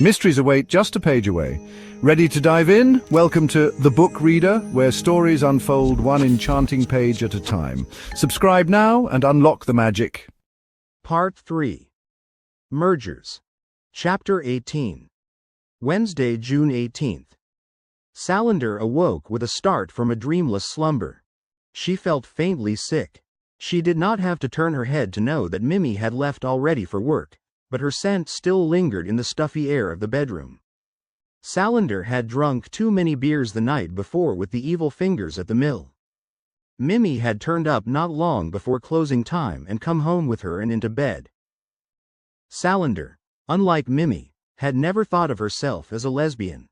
Mysteries await just a page away. Ready to dive in? Welcome to The Book Reader, where stories unfold one enchanting page at a time. Subscribe now and unlock the magic. Part 3. Mergers. Chapter 18. Wednesday, June 18th. Salander awoke with a start from a dreamless slumber. She felt faintly sick. She did not have to turn her head to know that Mimi had left already for work, but her scent still lingered in the stuffy air of the bedroom. Salander had drunk too many beers the night before with the evil fingers at the mill. Mimi had turned up not long before closing time and come home with her and into bed. Salander, unlike Mimi, had never thought of herself as a lesbian.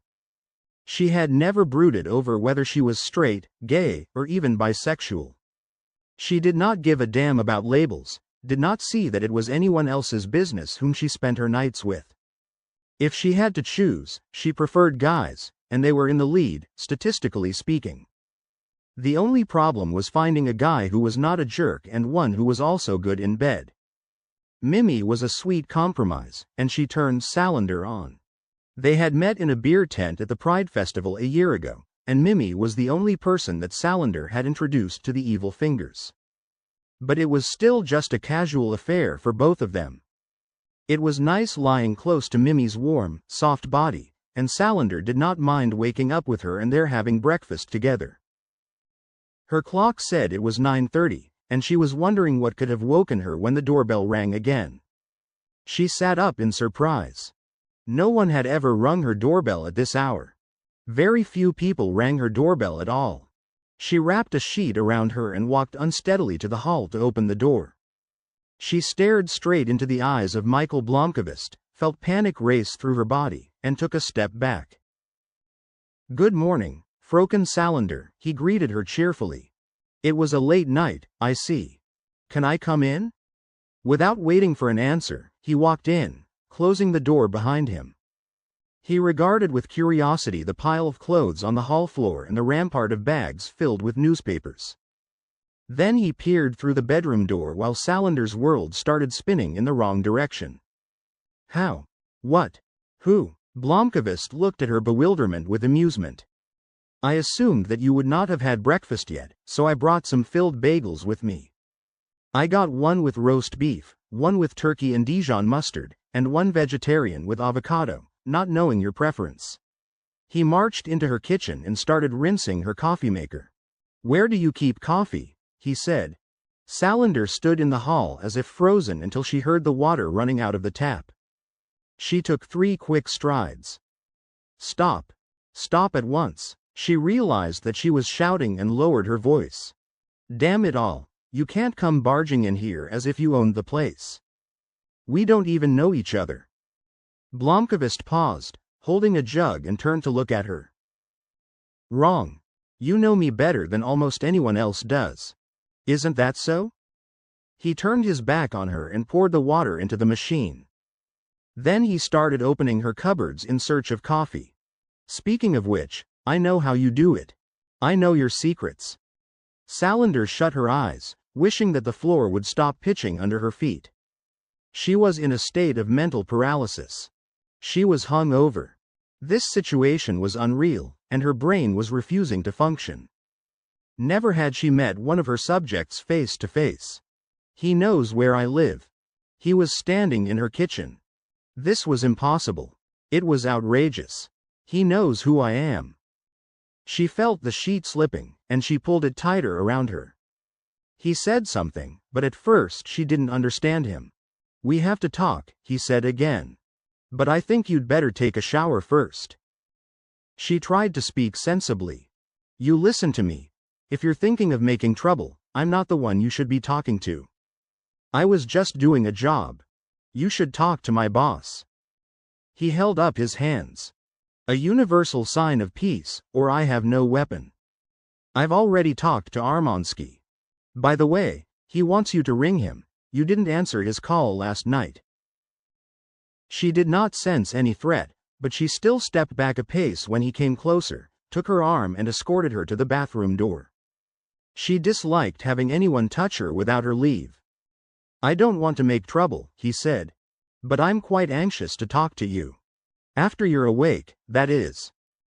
She had never brooded over whether she was straight, gay, or even bisexual. She did not give a damn about labels, did not see that it was anyone else's business whom she spent her nights with. If she had to choose, she preferred guys, and they were in the lead, statistically speaking. The only problem was finding a guy who was not a jerk and one who was also good in bed. Mimi was a sweet compromise, and she turned Salander on. They had met in a beer tent at the Pride Festival a year ago, and Mimi was the only person that Salander had introduced to the evil fingers. But it was still just a casual affair for both of them. It was nice lying close to Mimi's warm, soft body, and Salander did not mind waking up with her and their having breakfast together. Her clock said it was 9:30, and she was wondering what could have woken her when the doorbell rang again. She sat up in surprise. No one had ever rung her doorbell at this hour. Very few people rang her doorbell at all. She wrapped a sheet around her and walked unsteadily to the hall to open the door. She stared straight into the eyes of Michael Blomkvist, felt panic race through her body, and took a step back. "Good morning, Fröken Salander," he greeted her cheerfully. "It was a late night, I see. Can I come in?" Without waiting for an answer, he walked in, closing the door behind him. He regarded with curiosity the pile of clothes on the hall floor and the rampart of bags filled with newspapers. Then he peered through the bedroom door while Salander's world started spinning in the wrong direction. "How? What? Who?" Blomkvist looked at her bewilderment with amusement. "I assumed that you would not have had breakfast yet, so I brought some filled bagels with me. I got one with roast beef, one with turkey and Dijon mustard, and one vegetarian with avocado, not knowing your preference." He marched into her kitchen and started rinsing her coffee maker. "Where do you keep coffee?" he said. Salander stood in the hall as if frozen until she heard the water running out of the tap. She took 3 quick strides. "Stop. Stop at once." She realized that she was shouting and lowered her voice. "Damn it all, you can't come barging in here as if you owned the place. We don't even know each other." Blomkvist paused, holding a jug, and turned to look at her. "Wrong. You know me better than almost anyone else does. Isn't that so?" He turned his back on her and poured the water into the machine. Then he started opening her cupboards in search of coffee. "Speaking of which, I know how you do it. I know your secrets." Salander shut her eyes, wishing that the floor would stop pitching under her feet. She was in a state of mental paralysis. She was hung over. This situation was unreal, and her brain was refusing to function. Never had she met one of her subjects face to face. "He knows where I live." He was standing in her kitchen. This was impossible. It was outrageous. "He knows who I am." She felt the sheet slipping, and she pulled it tighter around her. He said something, but at first she didn't understand him. "We have to talk," he said again. "But I think you'd better take a shower first." She tried to speak sensibly. "You listen to me. If you're thinking of making trouble, I'm not the one you should be talking to. I was just doing a job. You should talk to my boss." He held up his hands. "A universal sign of peace, or I have no weapon. I've already talked to Armansky. By the way, he wants you to ring him. You didn't answer his call last night." She did not sense any threat, but she still stepped back a pace when he came closer, took her arm and escorted her to the bathroom door. She disliked having anyone touch her without her leave. "I don't want to make trouble," he said. "But I'm quite anxious to talk to you." After you're awake, that is.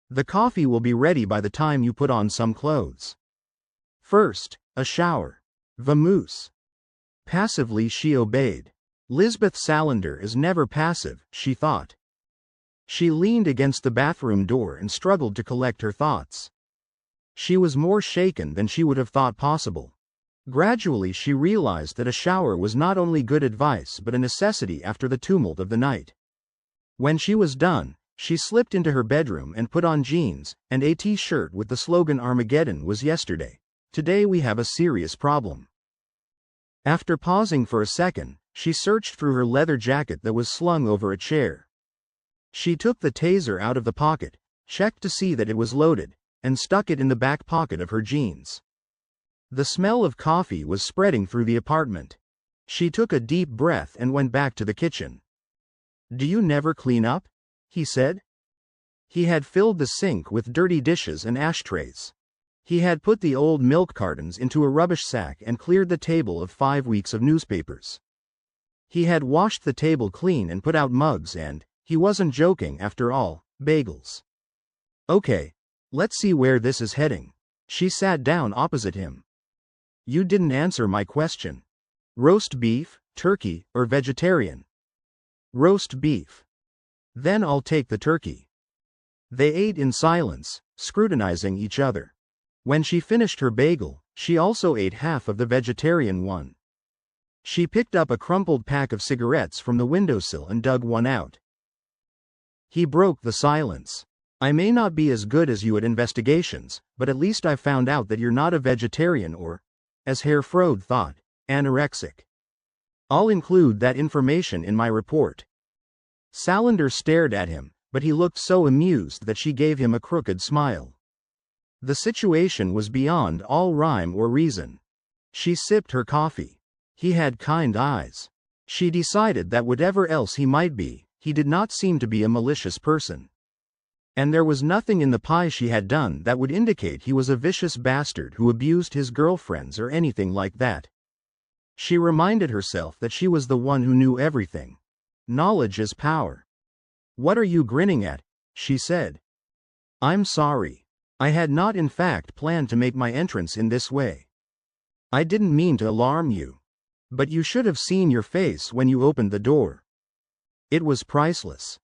The coffee will be ready by the time you put on some clothes. First, a shower. Vamoose. Passively she obeyed. Lisbeth Salander is never passive, she thought. She leaned against the bathroom door and struggled to collect her thoughts. She was more shaken than she would have thought possible. Gradually she realized that a shower was not only good advice but a necessity after the tumult of the night. When she was done, she slipped into her bedroom and put on jeans and a t-shirt with the slogan "Armageddon was yesterday. Today we have a serious problem." After pausing for a second, she searched through her leather jacket that was slung over a chair. She took the taser out of the pocket, checked to see that it was loaded, and stuck it in the back pocket of her jeans. The smell of coffee was spreading through the apartment. She took a deep breath and went back to the kitchen. "Do you never clean up?" he said. He had filled the sink with dirty dishes and ashtrays. He had put the old milk cartons into a rubbish sack and cleared the table of 5 weeks of newspapers. He had washed the table clean and put out mugs and, he wasn't joking after all, bagels. "Okay. Let's see where this is heading." She sat down opposite him. "You didn't answer my question. Roast beef, turkey, or vegetarian?" "Roast beef." "Then I'll take the turkey." They ate in silence, scrutinizing each other. When she finished her bagel, she also ate half of the vegetarian one. She picked up a crumpled pack of cigarettes from the windowsill and dug one out. He broke the silence. "I may not be as good as you at investigations, but at least I've found out that you're not a vegetarian or, as Herr Frode thought, anorexic. I'll include that information in my report." Salander stared at him, but he looked so amused that she gave him a crooked smile. The situation was beyond all rhyme or reason. She sipped her coffee. He had kind eyes. She decided that whatever else he might be, he did not seem to be a malicious person. And there was nothing in the pie she had done that would indicate he was a vicious bastard who abused his girlfriends or anything like that. She reminded herself that she was the one who knew everything. Knowledge is power. "What are you grinning at?" she said. "I'm sorry. I had not in fact planned to make my entrance in this way. I didn't mean to alarm you. But you should have seen your face when you opened the door. It was priceless."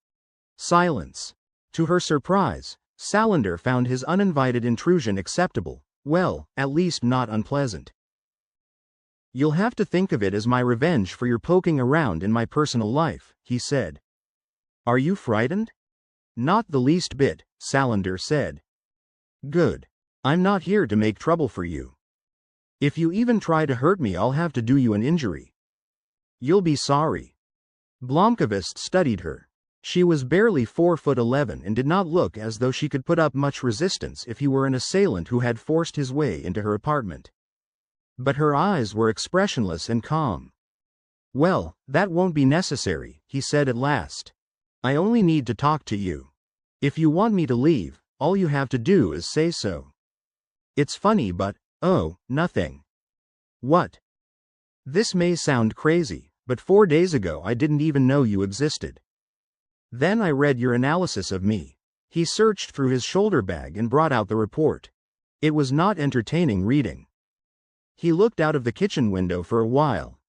Silence. To her surprise, Salander found his uninvited intrusion acceptable, well, at least not unpleasant. "You'll have to think of it as my revenge for your poking around in my personal life," he said. "Are you frightened?" "Not the least bit," Salander said. "Good. I'm not here to make trouble for you. If you even try to hurt me, I'll have to do you an injury. You'll be sorry." Blomkvist studied her. She was barely 4'11" and did not look as though she could put up much resistance if he were an assailant who had forced his way into her apartment. But her eyes were expressionless and calm. "Well, that won't be necessary," he said at last. "I only need to talk to you. If you want me to leave, all you have to do is say so. It's funny but, oh, nothing." "What?" "This may sound crazy, but 4 days ago I didn't even know you existed. Then I read your analysis of me." He searched through his shoulder bag and brought out the report. It was not entertaining reading. He looked out of the kitchen window for a while.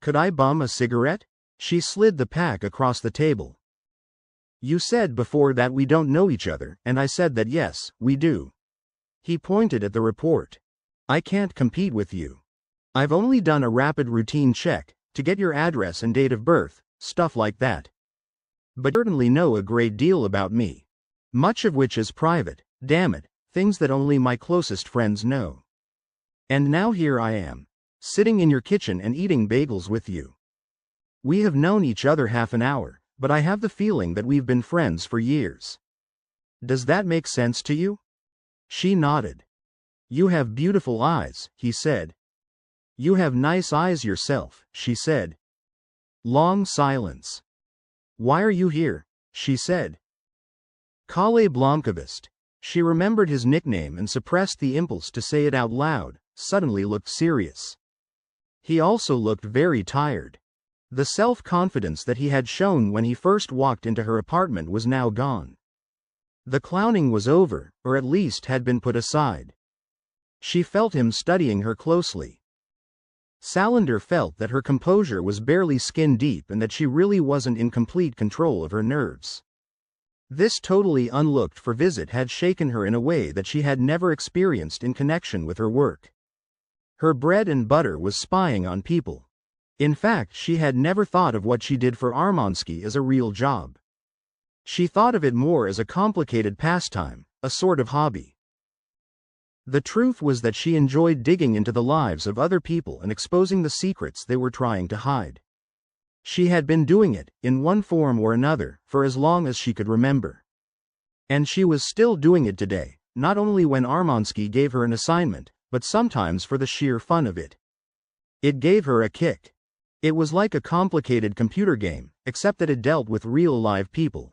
"Could I bum a cigarette?" She slid the pack across the table. "You said before that we don't know each other, and I said that yes, we do." He pointed at the report. "I can't compete with you. I've only done a rapid routine check, to get your address and date of birth, stuff like that. But you certainly know a great deal about me. Much of which is private, damn it, things that only my closest friends know. And now here I am, sitting in your kitchen and eating bagels with you. We have known each other half an hour, but I have the feeling that we've been friends for years. Does that make sense to you?" She nodded. "You have beautiful eyes," he said. "You have nice eyes yourself," she said. Long silence. "Why are you here?" she said. Kalle Blomkvist. She remembered his nickname and suppressed the impulse to say it out loud, suddenly looked serious. He also looked very tired. The self-confidence that he had shown when he first walked into her apartment was now gone. The clowning was over, or at least had been put aside. She felt him studying her closely. Salander felt that her composure was barely skin deep and that she really wasn't in complete control of her nerves. This totally unlooked-for visit had shaken her in a way that she had never experienced in connection with her work. Her bread and butter was spying on people. In fact, she had never thought of what she did for Armansky as a real job. She thought of it more as a complicated pastime, a sort of hobby. The truth was that she enjoyed digging into the lives of other people and exposing the secrets they were trying to hide. She had been doing it, in one form or another, for as long as she could remember. And she was still doing it today, not only when Armansky gave her an assignment, but sometimes for the sheer fun of it. It gave her a kick. It was like a complicated computer game, except that it dealt with real live people.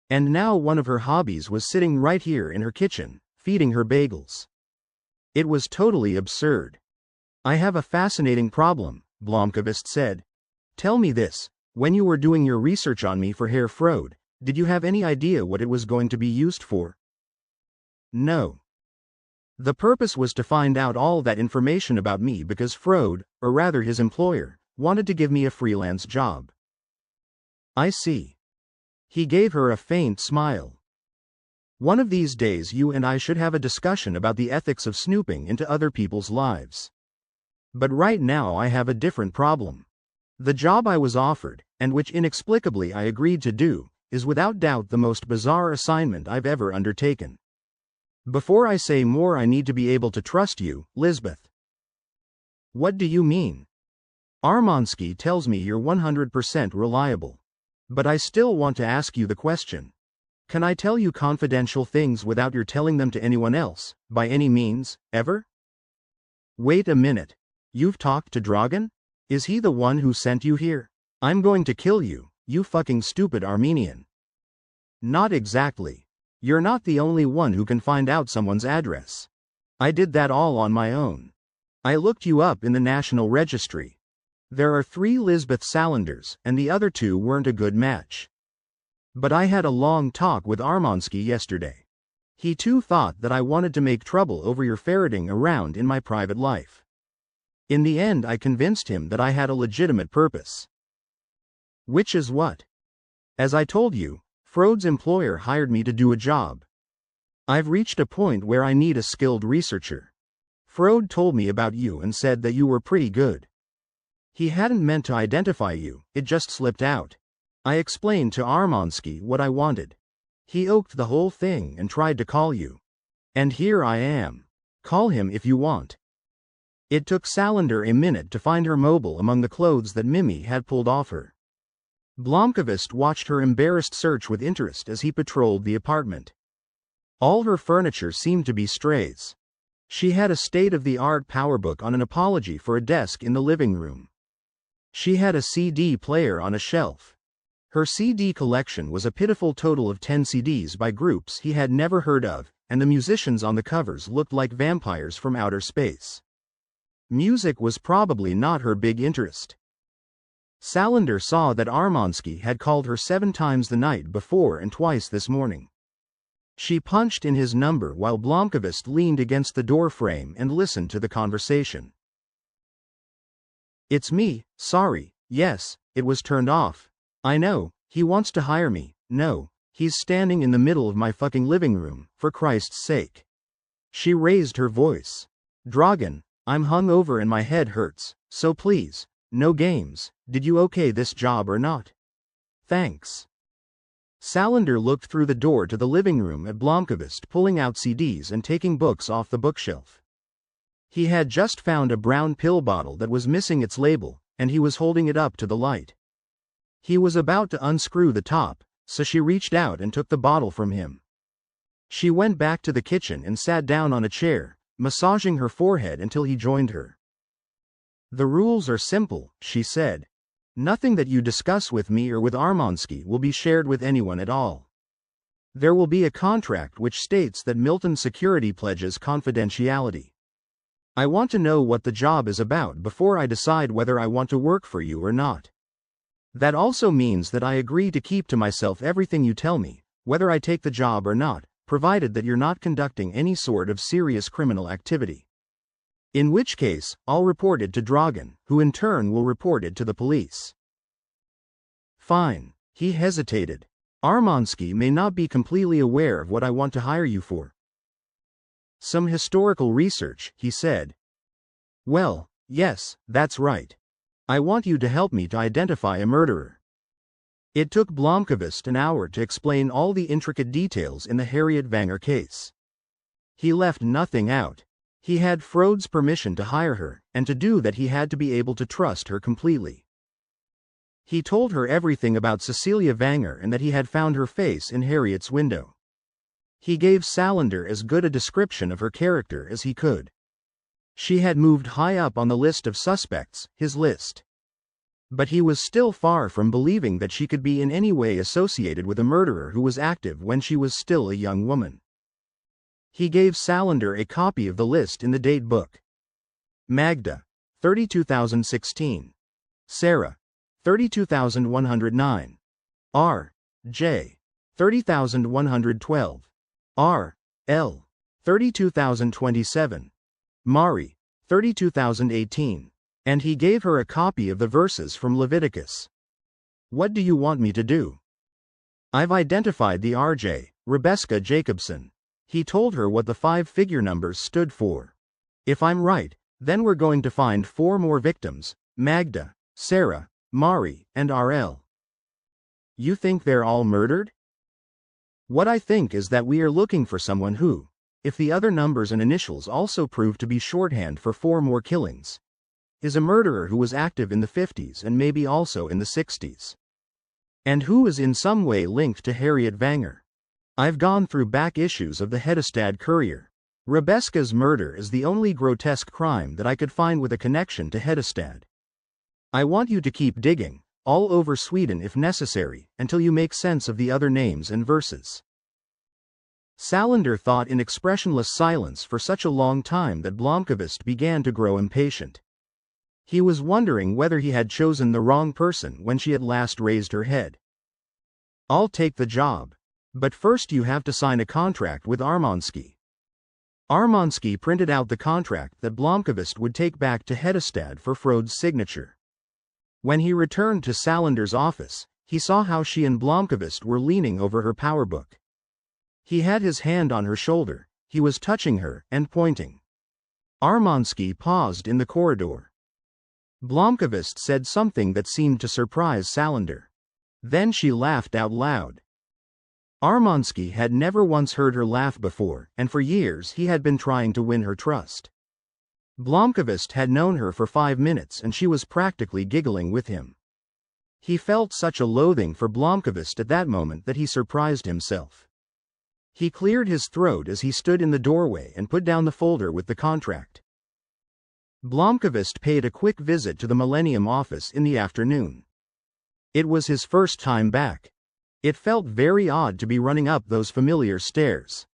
And now one of her hobbies was sitting right here in her kitchen, feeding her bagels. It was totally absurd. "I have a fascinating problem," Blomkvist said. "Tell me this, when you were doing your research on me for Herr Freud, did you have any idea what it was going to be used for?" "No. The purpose was to find out all that information about me because Freud, or rather his employer, wanted to give me a freelance job." "I see." He gave her a faint smile. "One of these days you and I should have a discussion about the ethics of snooping into other people's lives. But right now I have a different problem. The job I was offered, and which inexplicably I agreed to do, is without doubt the most bizarre assignment I've ever undertaken. Before I say more, I need to be able to trust you, Lisbeth." "What do you mean?" "Armansky tells me you're 100% reliable. But I still want to ask you the question. Can I tell you confidential things without your telling them to anyone else, by any means, ever?" "Wait a minute. You've talked to Dragan? Is he the one who sent you here? I'm going to kill you, you fucking stupid Armenian." "Not exactly. You're not the only one who can find out someone's address. I did that all on my own. I looked you up in the National Registry. There are 3 Lisbeth Salanders, and the other 2 weren't a good match. But I had a long talk with Armansky yesterday. He too thought that I wanted to make trouble over your ferreting around in my private life. In the end I convinced him that I had a legitimate purpose." "Which is what?" "As I told you, Freud's employer hired me to do a job. I've reached a point where I need a skilled researcher. Freud told me about you and said that you were pretty good. He hadn't meant to identify you, it just slipped out. I explained to Armansky what I wanted. He oked the whole thing and tried to call you. And here I am. Call him if you want." It took Salander a minute to find her mobile among the clothes that Mimi had pulled off her. Blomkvist watched her embarrassed search with interest as he patrolled the apartment. All her furniture seemed to be strays. She had a state-of-the-art powerbook on an apology for a desk in the living room. She had a CD player on a shelf. Her CD collection was a pitiful total of 10 CDs by groups he had never heard of, and the musicians on the covers looked like vampires from outer space. Music was probably not her big interest. Salander saw that Armansky had called her 7 times the night before and twice this morning. She punched in his number while Blomkvist leaned against the door frame and listened to the conversation. "It's me, sorry, yes, it was turned off. I know, he wants to hire me, no, he's standing in the middle of my fucking living room, for Christ's sake." She raised her voice. "Dragan, I'm hungover and my head hurts, so please, no games, did you okay this job or not? Thanks." Salander looked through the door to the living room at Blomkvist pulling out CDs and taking books off the bookshelf. He had just found a brown pill bottle that was missing its label, and he was holding it up to the light. He was about to unscrew the top, so she reached out and took the bottle from him. She went back to the kitchen and sat down on a chair, massaging her forehead until he joined her. "The rules are simple," she said. "Nothing that you discuss with me or with Armansky will be shared with anyone at all. There will be a contract which states that Milton Security pledges confidentiality. I want to know what the job is about before I decide whether I want to work for you or not. That also means that I agree to keep to myself everything you tell me, whether I take the job or not, provided that you're not conducting any sort of serious criminal activity. In which case, I'll report it to Dragan, who in turn will report it to the police. Fine. He hesitated. Armansky may not be completely aware of what I want to hire you for. Some historical research, he said. Well, yes, that's right. I want you to help me to identify a murderer. It took Blomkvist an hour to explain all the intricate details in the Harriet Wenger case. He left nothing out. He had Frode's permission to hire her, and to do that he had to be able to trust her completely. He told her everything about Cecilia Wenger and that he had found her face in Harriet's window. He gave Salander as good a description of her character as he could. She had moved high up on the list of suspects, his list. But he was still far from believing that she could be in any way associated with a murderer who was active when she was still a young woman. He gave Salander a copy of the list in the date book. Magda, 32,016. Sarah, 32,109. R. J. 30,112. R. L. 32,027. Mari, 32,018. And he gave her a copy of the verses from Leviticus. What do you want me to do? I've identified the RJ, Rebecca Jacobson. He told her what the 5 figure numbers stood for. If I'm right, then we're going to find 4 more victims: Magda, Sarah, Mari, and RL. You think they're all murdered? What I think is that we are looking for someone who, if the other numbers and initials also prove to be shorthand for 4 more killings, is a murderer who was active in the 50s and maybe also in the 60s. And who is in some way linked to Harriet Wenger. I've gone through back issues of the Hedestad Courier. Rebecca's murder is the only grotesque crime that I could find with a connection to Hedestad. I want you to keep digging, all over Sweden if necessary, until you make sense of the other names and verses. Salander thought in expressionless silence for such a long time that Blomkvist began to grow impatient. He was wondering whether he had chosen the wrong person when she at last raised her head. I'll take the job. But first you have to sign a contract with Armansky. Armansky printed out the contract that Blomkvist would take back to Hedestad for Frode's signature. When he returned to Salander's office, he saw how she and Blomkvist were leaning over her powerbook. He had his hand on her shoulder, he was touching her and pointing. Armansky paused in the corridor. Blomkvist said something that seemed to surprise Salander. Then she laughed out loud. Armansky had never once heard her laugh before, and for years he had been trying to win her trust. Blomkvist had known her for 5 minutes and she was practically giggling with him. He felt such a loathing for Blomkvist at that moment that he surprised himself. He cleared his throat as he stood in the doorway and put down the folder with the contract. Blomkvist paid a quick visit to the Millennium office in the afternoon. It was his first time back. It felt very odd to be running up those familiar stairs.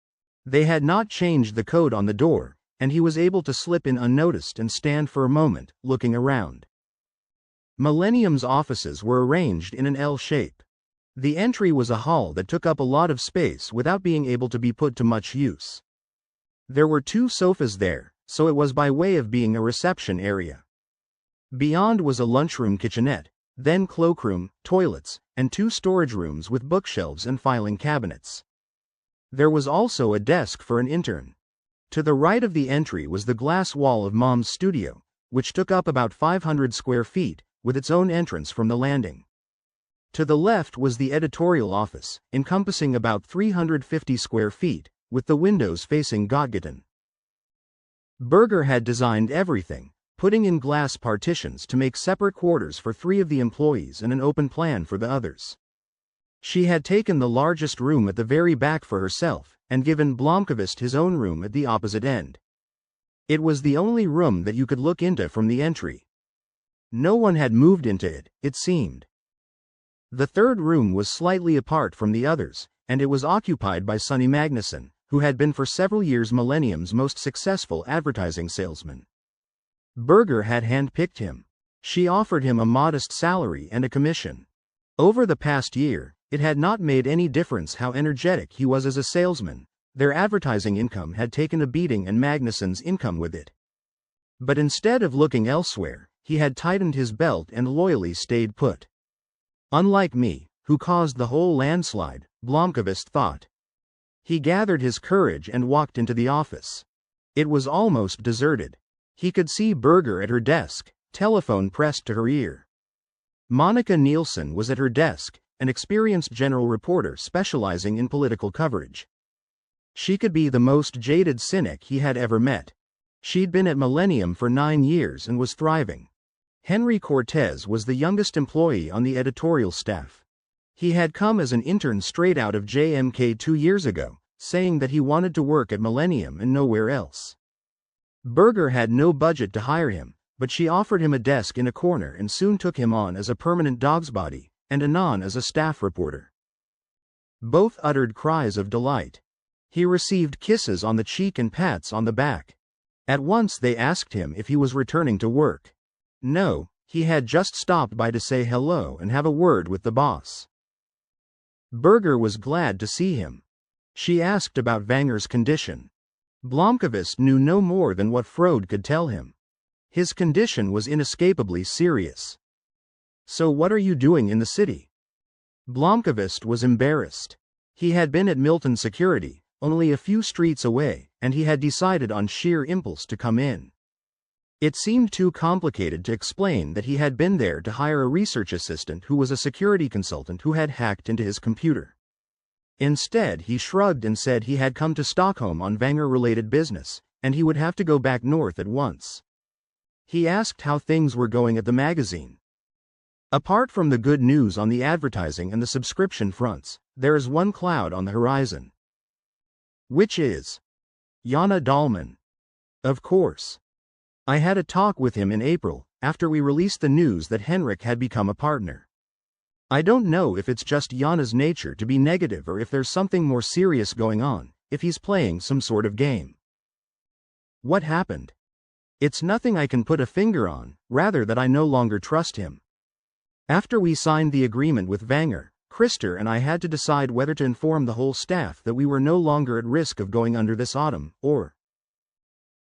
They had not changed the code on the door, and he was able to slip in unnoticed and stand for a moment, looking around. Millennium's offices were arranged in an L shape. The entry was a hall that took up a lot of space without being able to be put to much use. There were 2 sofas there, so it was by way of being a reception area. Beyond was a lunchroom kitchenette, then cloakroom, toilets, and 2 storage rooms with bookshelves and filing cabinets. There was also a desk for an intern. To the right of the entry was the glass wall of Mom's studio, which took up about 500 square feet, with its own entrance from the landing. To the left was the editorial office, encompassing about 350 square feet, with the windows facing Gottgatan. Berger had designed everything, putting in glass partitions to make separate quarters for 3 of the employees and an open plan for the others. She had taken the largest room at the very back for herself, and given Blomkvist his own room at the opposite end. It was the only room that you could look into from the entry. No one had moved into it, it seemed. The third room was slightly apart from the others, and it was occupied by Sonny Magnusson, who had been for several years Millennium's most successful advertising salesman. Berger had handpicked him. She offered him a modest salary and a commission. Over the past year, it had not made any difference how energetic he was as a salesman. Their advertising income had taken a beating and Magnusson's income with it. But instead of looking elsewhere, he had tightened his belt and loyally stayed put. Unlike me, who caused the whole landslide, Blomkvist thought. He gathered his courage and walked into the office. It was almost deserted. He could see Berger at her desk, telephone pressed to her ear. Monica Nielsen was at her desk, an experienced general reporter specializing in political coverage. She could be the most jaded cynic he had ever met. She'd been at Millennium for 9 years and was thriving. Henry Cortez was the youngest employee on the editorial staff. He had come as an intern straight out of JMK 2 years ago, saying that he wanted to work at Millennium and nowhere else. Berger had no budget to hire him, but she offered him a desk in a corner and soon took him on as a permanent dog's body, and anon as a staff reporter. Both uttered cries of delight. He received kisses on the cheek and pats on the back. At once they asked him if he was returning to work. No, he had just stopped by to say hello and have a word with the boss. Berger was glad to see him. She asked about Wanger's condition. Blomkvist knew no more than what Frode could tell him. His condition was inescapably serious. So what are you doing in the city? Blomkvist was embarrassed. He had been at Milton Security, only a few streets away, and he had decided on sheer impulse to come in. It seemed too complicated to explain that he had been there to hire a research assistant who was a security consultant who had hacked into his computer. Instead, he shrugged and said he had come to Stockholm on Wanger-related business, and he would have to go back north at once. He asked how things were going at the magazine. Apart from the good news on the advertising and the subscription fronts, there is one cloud on the horizon. Which is Jana Dahlman. Of course. I had a talk with him in April, after we released the news that Henrik had become a partner. I don't know if it's just Jana's nature to be negative or if there's something more serious going on, if he's playing some sort of game. What happened? It's nothing I can put a finger on, rather that I no longer trust him. After we signed the agreement with Wanger, Christer and I had to decide whether to inform the whole staff that we were no longer at risk of going under this autumn, or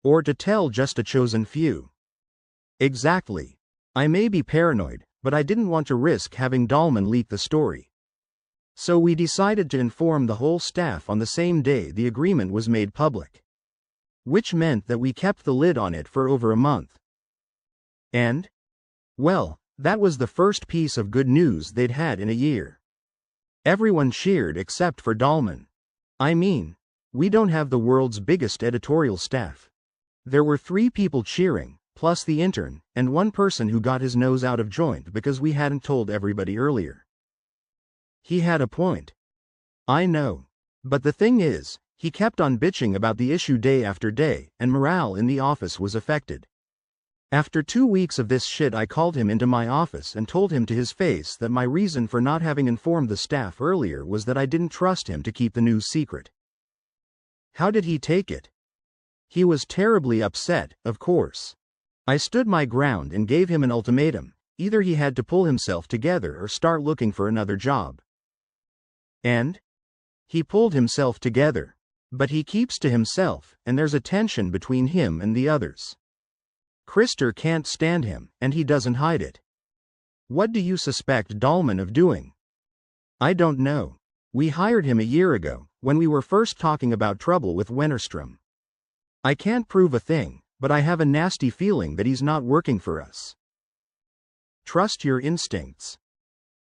to tell just a chosen few. Exactly. I may be paranoid, but I didn't want to risk having Dahlman leak the story. So we decided to inform the whole staff on the same day the agreement was made public. Which meant that we kept the lid on it for over a month. And? Well, that was the first piece of good news they'd had in a year. Everyone cheered except for Dahlman. I mean, we don't have the world's biggest editorial staff. There were 3 people cheering, plus the intern, and one person who got his nose out of joint because we hadn't told everybody earlier. He had a point. I know. But the thing is, he kept on bitching about the issue day after day, and morale in the office was affected. After 2 weeks of this shit, I called him into my office and told him to his face that my reason for not having informed the staff earlier was that I didn't trust him to keep the news secret. How did he take it? He was terribly upset, of course. I stood my ground and gave him an ultimatum: either he had to pull himself together or start looking for another job. And? He pulled himself together. But he keeps to himself, and there's a tension between him and the others. Christer can't stand him, and he doesn't hide it. What do you suspect Dahlman of doing? I don't know. We hired him a year ago, when we were first talking about trouble with Wennerström. I can't prove a thing, but I have a nasty feeling that he's not working for us. Trust your instincts.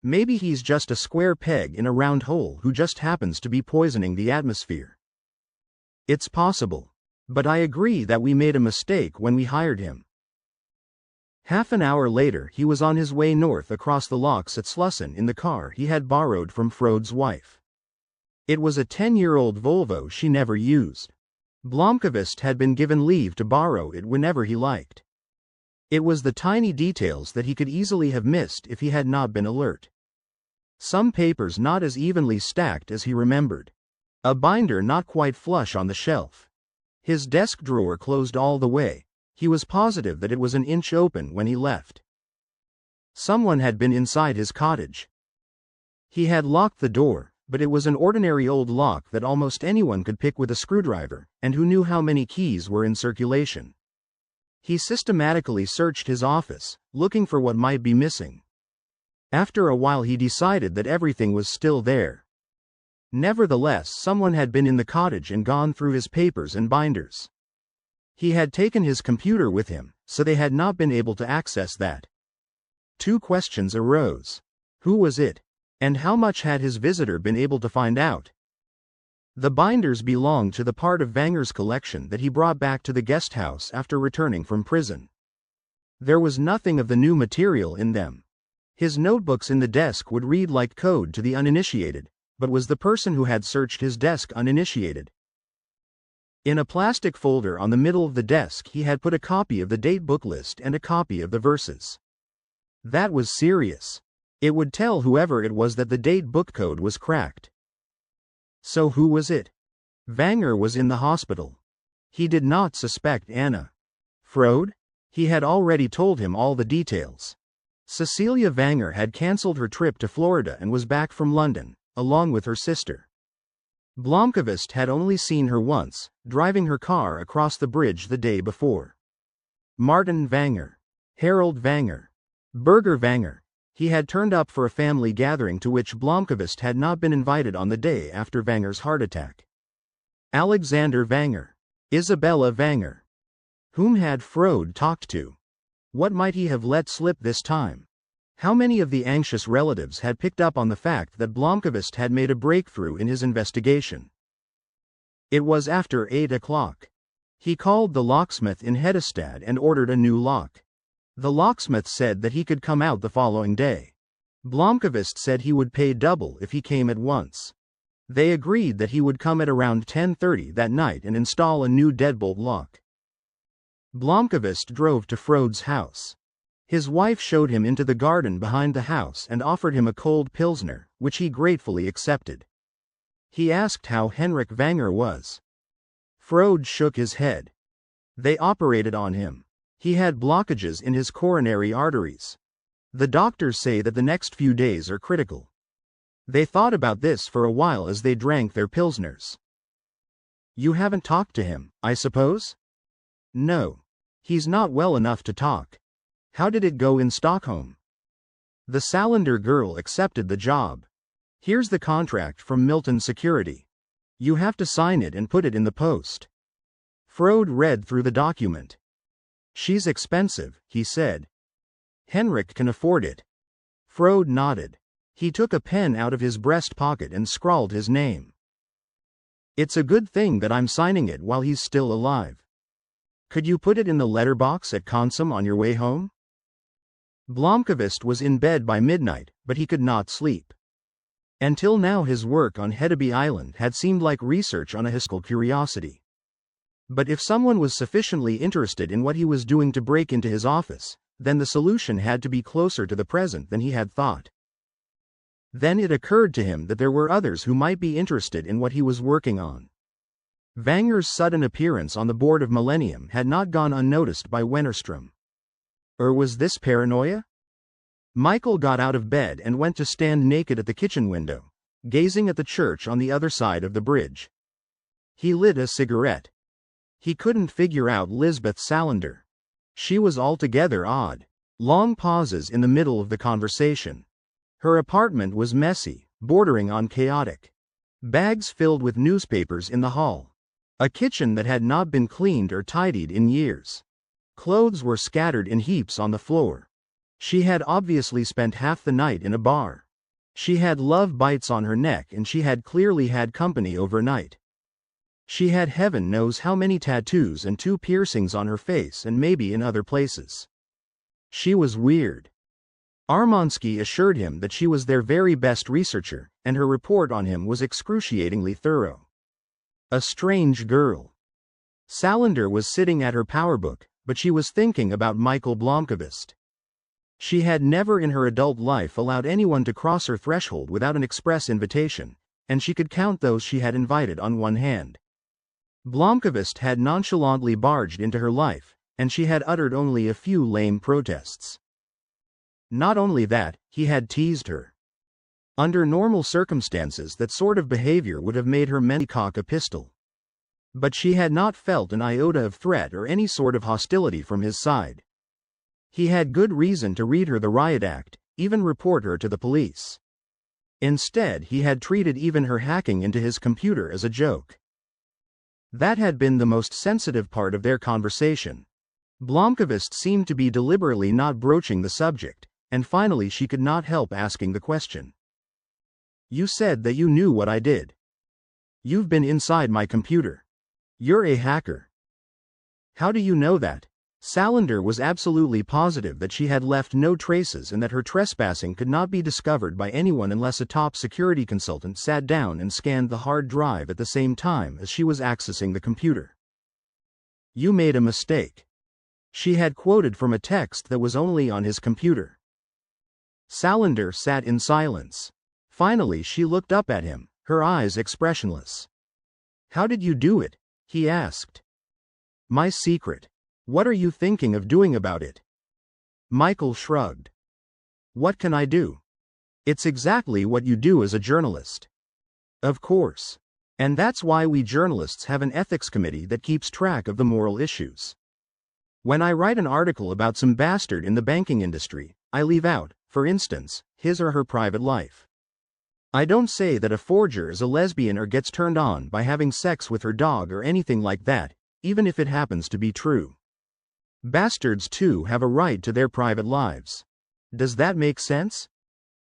Maybe he's just a square peg in a round hole who just happens to be poisoning the atmosphere. It's possible. But I agree that we made a mistake when we hired him. Half an hour later he was on his way north across the locks at Slussen in the car he had borrowed from Frode's wife. It was a 10-year-old Volvo she never used. Blomkvist had been given leave to borrow it whenever he liked. It was the tiny details that he could easily have missed if he had not been alert. Some papers not as evenly stacked as he remembered. A binder not quite flush on the shelf. His desk drawer closed all the way. He was positive that it was an inch open when he left. Someone had been inside his cottage. He had locked the door, but it was an ordinary old lock that almost anyone could pick with a screwdriver, and who knew how many keys were in circulation. He systematically searched his office, looking for what might be missing. After a while he decided that everything was still there. Nevertheless, someone had been in the cottage and gone through his papers and binders. He had taken his computer with him, so they had not been able to access that. Two questions arose. Who was it? And how much had his visitor been able to find out? The binders belonged to the part of Wanger's collection that he brought back to the guest house after returning from prison. There was nothing of the new material in them. His notebooks in the desk would read like code to the uninitiated, but was the person who had searched his desk uninitiated? In a plastic folder on the middle of the desk he had put a copy of the date book list and a copy of the verses. That was serious. It would tell whoever it was that the date book code was cracked. So who was it? Wanger was in the hospital. He did not suspect Anna. Frode? He had already told him all the details. Cecilia Wanger had cancelled her trip to Florida and was back from London, along with her sister. Blomkvist had only seen her once, driving her car across the bridge the day before. Martin Wanger. Harold Wanger. Birger Wanger. He had turned up for a family gathering to which Blomkvist had not been invited on the day after Wanger's heart attack. Alexander Wanger. Isabella Wanger. Whom had Frode talked to? What might he have let slip this time? How many of the anxious relatives had picked up on the fact that Blomkvist had made a breakthrough in his investigation? It was after 8 o'clock. He called the locksmith in Hedestad and ordered a new lock. The locksmith said that he could come out the following day. Blomkvist said he would pay double if he came at once. They agreed that he would come at around 10:30 that night and install a new deadbolt lock. Blomkvist drove to Frode's house. His wife showed him into the garden behind the house and offered him a cold pilsner, which he gratefully accepted. He asked how Henrik Wanger was. Frode shook his head. They operated on him. He had blockages in his coronary arteries. The doctors say that the next few days are critical. They thought about this for a while as they drank their pilsners. You haven't talked to him, I suppose? No. He's not well enough to talk. How did it go in Stockholm? The Salander girl accepted the job. Here's the contract from Milton Security. You have to sign it and put it in the post. Frode read through the document. She's expensive, he said. Henrik can afford it. Frode nodded. He took a pen out of his breast pocket and scrawled his name. It's a good thing that I'm signing it while he's still alive. Could you put it in the letterbox at Konsum on your way home? Blomkvist was in bed by midnight, but he could not sleep. Until now his work on Hedeby Island had seemed like research on a historical curiosity. But if someone was sufficiently interested in what he was doing to break into his office, then the solution had to be closer to the present than he had thought. Then it occurred to him that there were others who might be interested in what he was working on. Wanger's sudden appearance on the board of Millennium had not gone unnoticed by Wennerström. Or was this paranoia? Michael got out of bed and went to stand naked at the kitchen window, gazing at the church on the other side of the bridge. He lit a cigarette. He couldn't figure out Lisbeth Salander. She was altogether odd. Long pauses in the middle of the conversation. Her apartment was messy, bordering on chaotic. Bags filled with newspapers in the hall. A kitchen that had not been cleaned or tidied in years. Clothes were scattered in heaps on the floor. She had obviously spent half the night in a bar. She had love bites on her neck and she had clearly had company overnight. She had heaven knows how many tattoos and 2 piercings on her face and maybe in other places. She was weird. Armansky assured him that she was their very best researcher, and her report on him was excruciatingly thorough. A strange girl. Salander was sitting at her powerbook, but she was thinking about Michael Blomkvist. She had never in her adult life allowed anyone to cross her threshold without an express invitation, and she could count those she had invited on one hand. Blomkvist had nonchalantly barged into her life, and she had uttered only a few lame protests. Not only that, he had teased her. Under normal circumstances, that sort of behavior would have made her mentally cock a pistol. But she had not felt an iota of threat or any sort of hostility from his side. He had good reason to read her the riot act, even report her to the police. Instead, he had treated even her hacking into his computer as a joke. That had been the most sensitive part of their conversation. Blomkvist seemed to be deliberately not broaching the subject, and finally she could not help asking the question. "You said that you knew what I did. You've been inside my computer. You're a hacker. How do you know that?" Salander was absolutely positive that she had left no traces and that her trespassing could not be discovered by anyone unless a top security consultant sat down and scanned the hard drive at the same time as she was accessing the computer. "You made a mistake." She had quoted from a text that was only on his computer. Salander sat in silence. Finally she looked up at him, her eyes expressionless. "How did you do it?" he asked. "My secret. What are you thinking of doing about it?" Michael shrugged. "What can I do? It's exactly what you do as a journalist." "Of course. And that's why we journalists have an ethics committee that keeps track of the moral issues. When I write an article about some bastard in the banking industry, I leave out, for instance, his or her private life. I don't say that a forger is a lesbian or gets turned on by having sex with her dog or anything like that, even if it happens to be true. Bastards too have a right to their private lives. Does that make sense?"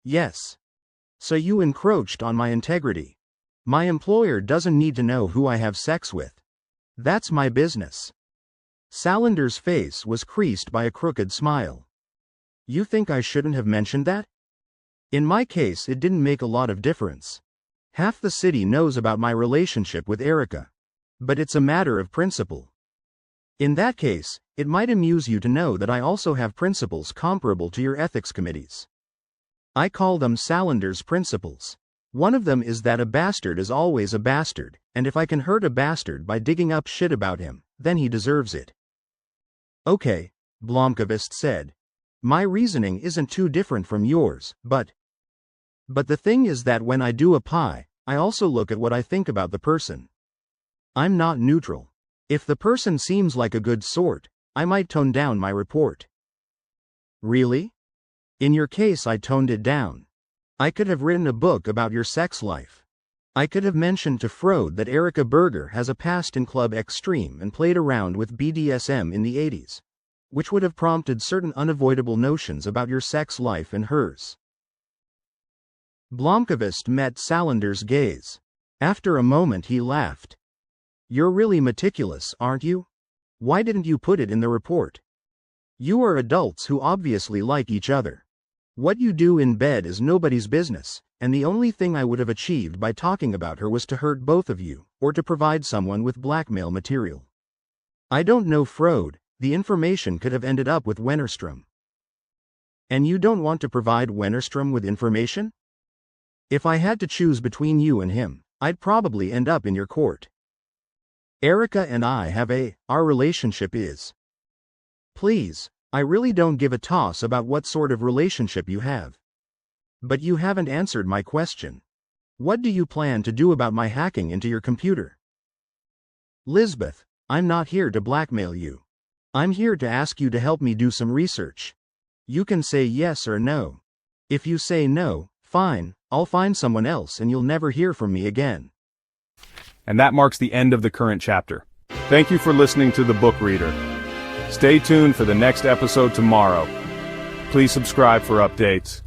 "Yes. So you encroached on my integrity. My employer doesn't need to know who I have sex with. That's my business." Salander's face was creased by a crooked smile. "You think I shouldn't have mentioned that? In my case, it didn't make a lot of difference. Half the city knows about my relationship with Erica. But it's a matter of principle. In that case, it might amuse you to know that I also have principles comparable to your ethics committees. I call them Salander's principles. One of them is that a bastard is always a bastard, and if I can hurt a bastard by digging up shit about him, then he deserves it." "Okay," Blomkvist said. "My reasoning isn't too different from yours, but the thing is that when I do a pie, I also look at what I think about the person. I'm not neutral. If the person seems like a good sort, I might tone down my report." "Really? In your case I toned it down. I could have written a book about your sex life. I could have mentioned to Freud that Erica Berger has a past in Club Extreme and played around with BDSM in the 80s, which would have prompted certain unavoidable notions about your sex life and hers." Blomkvist met Salander's gaze. After a moment he laughed. "You're really meticulous, aren't you? Why didn't you put it in the report? You are adults who obviously like each other. What you do in bed is nobody's business, and the only thing I would have achieved by talking about her was to hurt both of you, or to provide someone with blackmail material. I don't know Freud, the information could have ended up with Wennerstrom." "And you don't want to provide Wennerstrom with information?" "If I had to choose between you and him, I'd probably end up in your court. Erica and I have our relationship is." "Please, I really don't give a toss about what sort of relationship you have. But you haven't answered my question. What do you plan to do about my hacking into your computer?" "Lisbeth, I'm not here to blackmail you. I'm here to ask you to help me do some research. You can say yes or no. If you say no, fine, I'll find someone else and you'll never hear from me again." And that marks the end of the current chapter. Thank you for listening to The Book Reader. Stay tuned for the next episode tomorrow. Please subscribe for updates.